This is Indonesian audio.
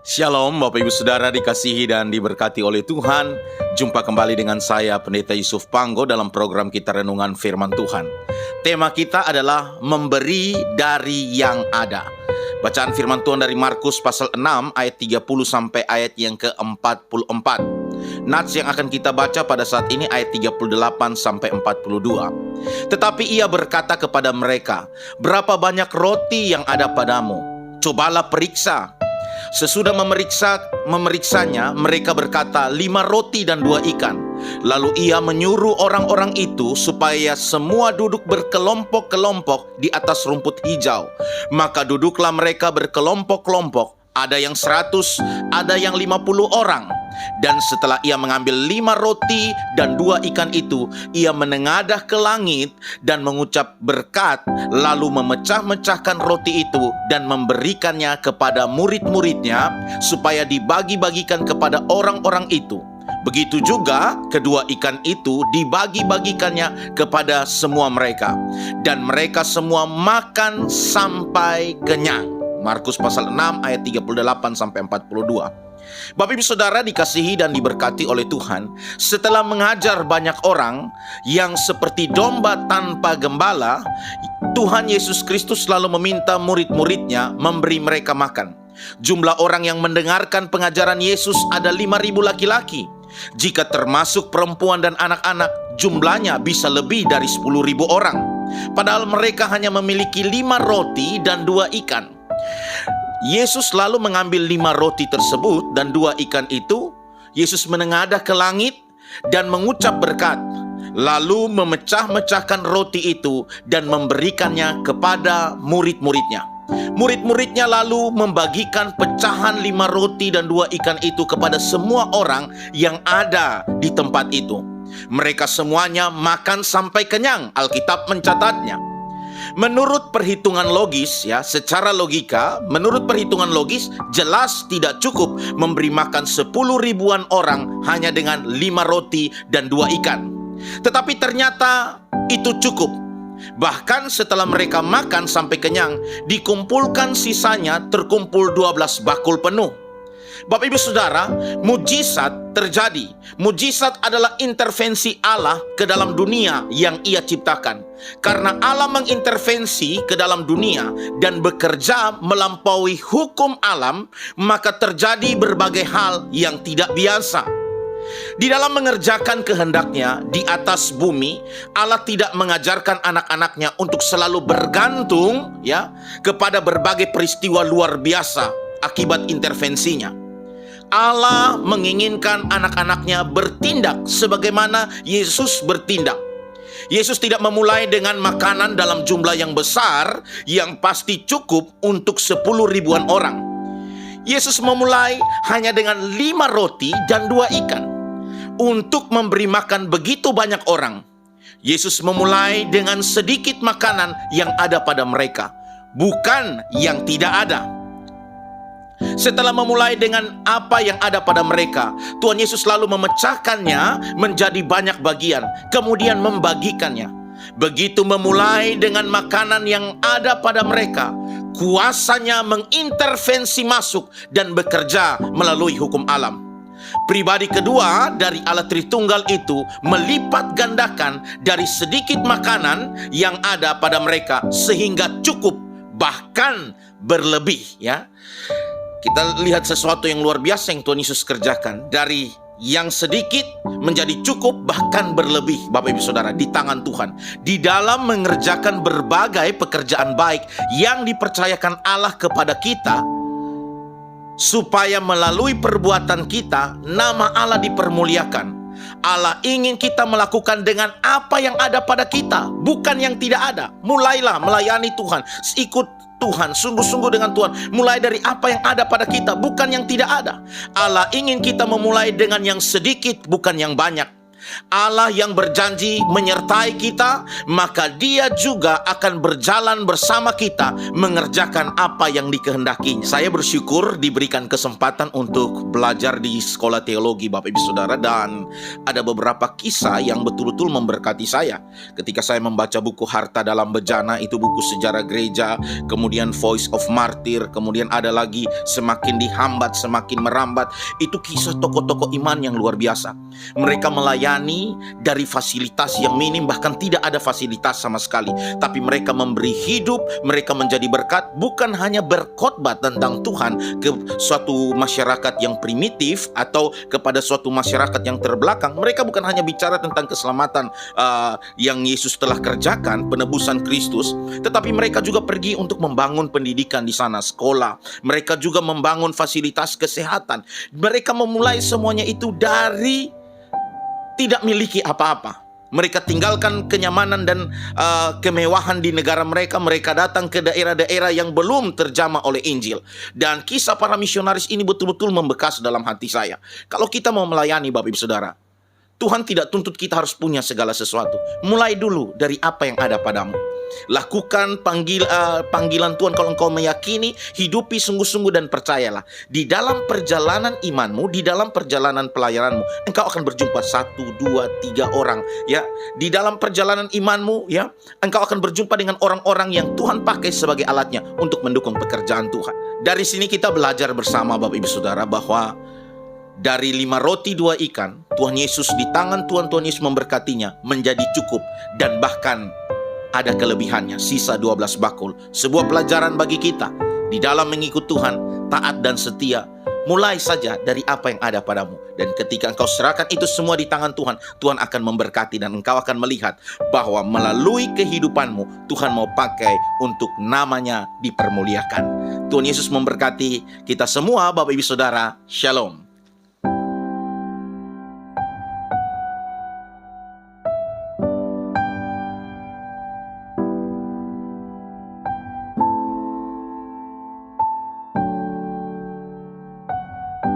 Shalom Bapak Ibu Saudara dikasihi dan diberkati oleh Tuhan. Jumpa kembali dengan saya Pendeta Yusuf Panggo dalam program kita Renungan Firman Tuhan. Tema kita adalah memberi dari yang ada. Bacaan firman Tuhan dari Markus pasal 6 ayat 30 sampai ayat yang ke-44. Nats yang akan kita baca pada saat ini ayat 38 sampai 42. Tetapi ia berkata kepada mereka, "Berapa banyak roti yang ada padamu? Cobalah periksa." Sesudah memeriksanya, mereka berkata, 5 roti dan 2 ikan. Lalu ia menyuruh orang-orang itu supaya semua duduk berkelompok-kelompok di atas rumput hijau. Maka duduklah mereka berkelompok-kelompok, ada yang 100, ada yang 50 orang. Dan setelah ia mengambil 5 roti dan 2 ikan itu, ia menengadah ke langit dan mengucap berkat, lalu memecah-mecahkan roti itu dan memberikannya kepada murid-muridnya supaya dibagi-bagikan kepada orang-orang itu. Begitu juga kedua ikan itu dibagi-bagikannya kepada semua mereka. Dan mereka semua makan sampai kenyang. Markus pasal 6 ayat 38 sampai 42. Bapak Ibu Saudara dikasihi dan diberkati oleh Tuhan. Setelah mengajar banyak orang yang seperti domba tanpa gembala, Tuhan Yesus Kristus lalu meminta murid-muridnya memberi mereka makan. Jumlah orang yang mendengarkan pengajaran Yesus ada 5.000 laki-laki. Jika termasuk perempuan dan anak-anak, jumlahnya bisa lebih dari 10.000 orang. Padahal mereka hanya memiliki 5 roti dan 2 ikan. Yesus lalu mengambil 5 roti tersebut dan 2 ikan itu. Yesus menengadah ke langit dan mengucap berkat, lalu memecah-mecahkan roti itu dan memberikannya kepada murid-muridnya. Murid-muridnya lalu membagikan pecahan 5 roti dan 2 ikan itu kepada semua orang yang ada di tempat itu. Mereka semuanya makan sampai kenyang. Alkitab mencatatnya. Menurut perhitungan logis, secara logika, menurut perhitungan logis, jelas tidak cukup memberi makan 10 ribuan orang hanya dengan 5 roti dan 2 ikan. Tetapi ternyata itu cukup. Bahkan setelah mereka makan sampai kenyang, dikumpulkan sisanya terkumpul 12 bakul penuh. Bapak Ibu Saudara, mujizat terjadi. Mujizat adalah intervensi Allah ke dalam dunia yang Ia ciptakan. Karena Allah mengintervensi ke dalam dunia dan bekerja melampaui hukum alam, maka terjadi berbagai hal yang tidak biasa. Di dalam mengerjakan kehendaknya di atas bumi, Allah tidak mengajarkan anak-anaknya untuk selalu bergantung kepada berbagai peristiwa luar biasa akibat intervensinya. Allah menginginkan anak-anaknya bertindak sebagaimana Yesus bertindak. Yesus tidak memulai dengan makanan dalam jumlah yang besar yang pasti cukup untuk 10 ribuan orang. Yesus memulai hanya dengan 5 roti dan 2 ikan untuk memberi makan begitu banyak orang. Yesus memulai dengan sedikit makanan yang ada pada mereka, bukan yang tidak ada. Setelah memulai dengan apa yang ada pada mereka, Tuhan Yesus lalu memecahkannya menjadi banyak bagian, kemudian membagikannya. Begitu memulai dengan makanan yang ada pada mereka, kuasanya mengintervensi masuk dan bekerja melalui hukum alam. Pribadi kedua dari Allah Tritunggal itu melipat gandakan dari sedikit makanan yang ada pada mereka sehingga cukup, bahkan berlebih. Kita lihat sesuatu yang luar biasa yang Tuhan Yesus kerjakan. Dari yang sedikit menjadi cukup, bahkan berlebih, Bapak Ibu Saudara, di tangan Tuhan. Di dalam mengerjakan berbagai pekerjaan baik yang dipercayakan Allah kepada kita, supaya melalui perbuatan kita, nama Allah dipermuliakan. Allah ingin kita melakukan dengan apa yang ada pada kita, bukan yang tidak ada. Mulailah melayani Tuhan, ikut Tuhan, sungguh-sungguh dengan Tuhan. Mulai dari apa yang ada pada kita, bukan yang tidak ada. Allah ingin kita memulai dengan yang sedikit, bukan yang banyak. Allah yang berjanji menyertai kita, maka Dia juga akan berjalan bersama kita mengerjakan apa yang dikehendakinya. Saya bersyukur diberikan kesempatan untuk belajar di sekolah teologi Bapak Ibu Saudara, dan ada beberapa kisah yang betul-betul memberkati saya. Ketika saya membaca buku Harta Dalam Bejana, itu buku sejarah gereja, kemudian Voice of Martyr, kemudian ada lagi Semakin Dihambat, Semakin Merambat. Itu kisah tokoh-tokoh iman yang luar biasa. Mereka melayani dari fasilitas yang minim, bahkan tidak ada fasilitas sama sekali. Tapi mereka memberi hidup, mereka menjadi berkat, bukan hanya berkhotbah tentang Tuhan ke suatu masyarakat yang primitif atau kepada suatu masyarakat yang terbelakang. Mereka bukan hanya bicara tentang keselamatan yang Yesus telah kerjakan, penebusan Kristus, tetapi mereka juga pergi untuk membangun pendidikan di sana, sekolah. Mereka juga membangun fasilitas kesehatan. Mereka memulai semuanya itu dari tidak miliki apa-apa. Mereka tinggalkan kenyamanan dan kemewahan di negara mereka. Mereka datang ke daerah-daerah yang belum terjamah oleh Injil. Dan kisah para misionaris ini betul-betul membekas dalam hati saya. Kalau kita mau melayani Bapak Ibu Saudara, Tuhan tidak tuntut kita harus punya segala sesuatu. Mulai dulu dari apa yang ada padamu. Lakukan panggilan Tuhan kalau engkau meyakini, hidupi sungguh-sungguh dan percayalah. Di dalam perjalanan imanmu, di dalam perjalanan pelayananmu, engkau akan berjumpa 1, 2, 3 orang. Ya, di dalam perjalanan imanmu, ya, engkau akan berjumpa dengan orang-orang yang Tuhan pakai sebagai alatnya untuk mendukung pekerjaan Tuhan. Dari sini kita belajar bersama Bapak Ibu Saudara bahwa dari 5 roti 2 ikan, Tuhan Yesus di tangan Tuhan Yesus memberkatinya menjadi cukup, dan bahkan ada kelebihannya, sisa 12 bakul. Sebuah pelajaran bagi kita di dalam mengikut Tuhan, taat dan setia. Mulai saja dari apa yang ada padamu. Dan ketika engkau serahkan itu semua di tangan Tuhan, Tuhan akan memberkati dan engkau akan melihat bahwa melalui kehidupanmu, Tuhan mau pakai untuk namanya dipermuliakan. Tuhan Yesus memberkati kita semua Bapak Ibu Saudara. Shalom.